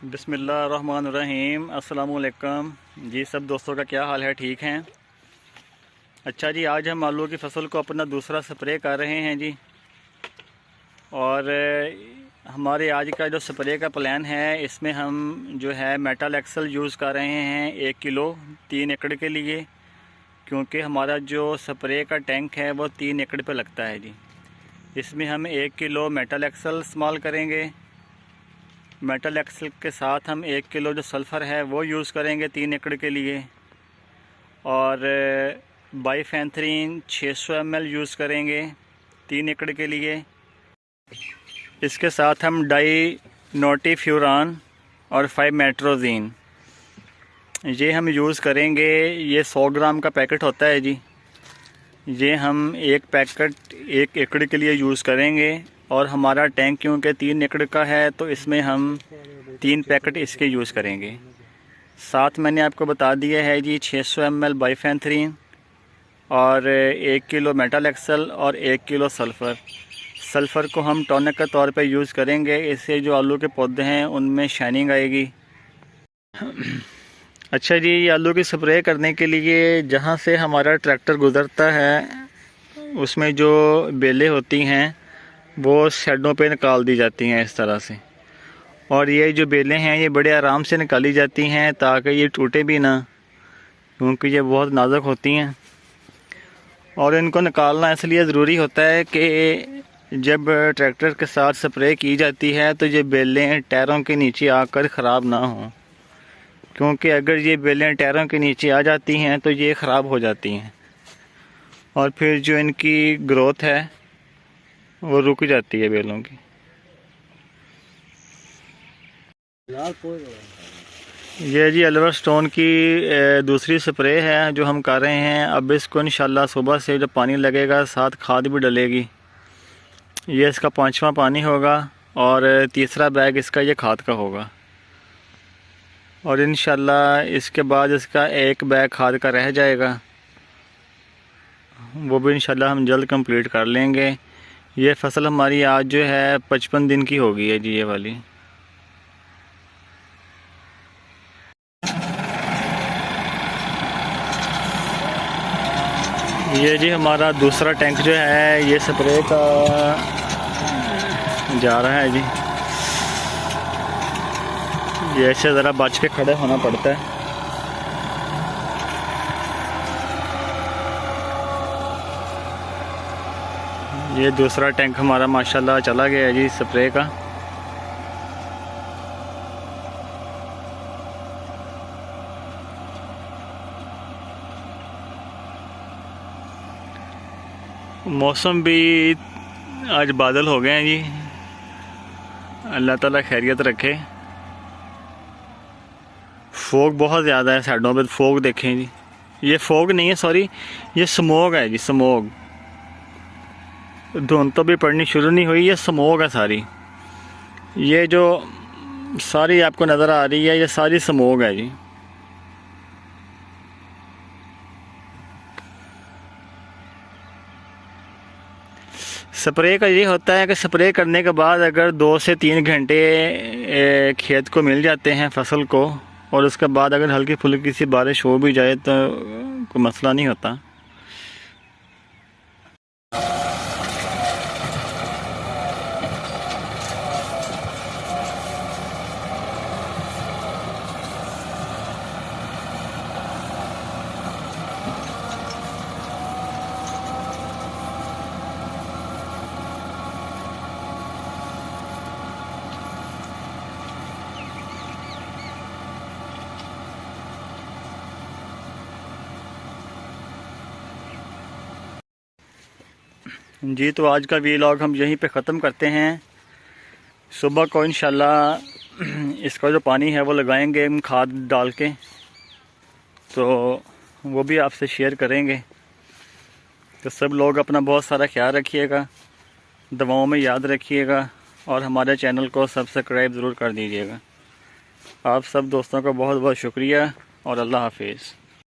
बिस्मिल्लाहिर्रहमानिर्रहीम। अस्सलामुअलैकुम जी। सब दोस्तों का क्या हाल है? ठीक हैं? अच्छा जी, आज हम आलू की फ़सल को अपना दूसरा स्प्रे कर रहे हैं जी। और हमारे आज का जो स्प्रे का प्लान है, इसमें हम जो है मेटल एक्सल यूज़ कर रहे हैं 1 किलो 3 एकड़ के लिए, क्योंकि हमारा जो स्प्रे का टैंक है वो 3 एकड़ पे लगता है जी। इसमें हम 1 किलो मेटल एक्सल इस्तेमाल करेंगे। मेटल एक्सल के साथ हम 1 किलो जो सल्फ़र है वो यूज़ करेंगे 3 एकड़ के लिए, और बाइफेंथ्रीन 600 ml यूज़ करेंगे 3 एकड़ के लिए। इसके साथ हम डाई नोटिफ्यूरान और 5 मेट्रोजीन ये हम यूज़ करेंगे। ये 100 ग्राम का पैकेट होता है जी। ये हम एक पैकेट 1 एकड़ के लिए यूज़ करेंगे, और हमारा टैंक क्योंकि 3 एकड़ का है तो इसमें हम 3 पैकेट इसके यूज़ करेंगे। साथ मैंने आपको बता दिया है जी 600 ml बाइफेंथ्रीन और 1 किलो मेटल एक्सल और 1 किलो सल्फ़र। सल्फ़र को हम टॉनिक के तौर पे यूज़ करेंगे, इससे जो आलू के पौधे हैं उनमें शाइनिंग आएगी। अच्छा जी, आलू की स्प्रे करने के लिए जहाँ से हमारा ट्रैक्टर गुज़रता है उसमें जो बेलें होती हैं वो शेडों पे निकाल दी जाती हैं इस तरह से। और ये जो बेलें हैं ये बड़े आराम से निकाली जाती हैं ताकि ये टूटे भी ना, क्योंकि ये बहुत नाजुक होती हैं। और इनको निकालना इसलिए ज़रूरी होता है कि जब ट्रैक्टर के साथ स्प्रे की जाती है तो ये बेलें टायरों के नीचे आकर ख़राब ना हों, क्योंकि अगर ये बेलें टायरों के नीचे आ जाती हैं तो ये ख़राब हो जाती हैं और फिर जो इनकी ग्रोथ है वो रुक जाती है बेलों की। ये जी एल्वर स्टोन की दूसरी स्प्रे है जो हम कर रहे हैं। अब इसको इंशाल्लाह सुबह से जब पानी लगेगा साथ खाद भी डलेगी। ये इसका 5वां पानी होगा और तीसरा बैग इसका ये खाद का होगा, और इंशाल्लाह इसके बाद इसका एक बैग खाद का रह जाएगा, वो भी इंशाल्लाह हम जल्द कंप्लीट कर लेंगे। ये फसल हमारी आज जो है 55 दिन की हो गई है जी, ये वाली। ये जी हमारा दूसरा टैंक जो है ये स्प्रे का जा रहा है जी। ये ऐसे ज़रा बच के खड़े होना पड़ता है। ये दूसरा टैंक हमारा माशाल्लाह चला गया है जी स्प्रे का। मौसम भी आज बादल हो गए हैं जी। अल्लाह ताला खैरियत रखे। फोग बहुत ज़्यादा है साइडों पे, फोग देखें जी। ये फोग नहीं है, सॉरी, ये स्मोग है जी, स्मोग। धुंध तो भी पड़नी शुरू नहीं हुई, ये स्मोग है सारी। ये जो सारी आपको नज़र आ रही है ये सारी स्मोग है जी। स्प्रे का ये होता है कि स्प्रे करने के बाद अगर 2 से 3 घंटे खेत को मिल जाते हैं फसल को, और उसके बाद अगर हल्की फुल्की सी बारिश हो भी जाए तो कोई मसला नहीं होता। जी, तो आज का वीलॉग हम यहीं पे ख़त्म करते हैं। सुबह को इंशाल्लाह इसका जो पानी है वो लगाएंगे हम खाद डाल के, तो वो भी आपसे शेयर करेंगे। तो सब लोग अपना बहुत सारा ख्याल रखिएगा, दवाओं में याद रखिएगा, और हमारे चैनल को सब्सक्राइब ज़रूर कर दीजिएगा। आप सब दोस्तों का बहुत बहुत शुक्रिया, और अल्लाह हाफिज़।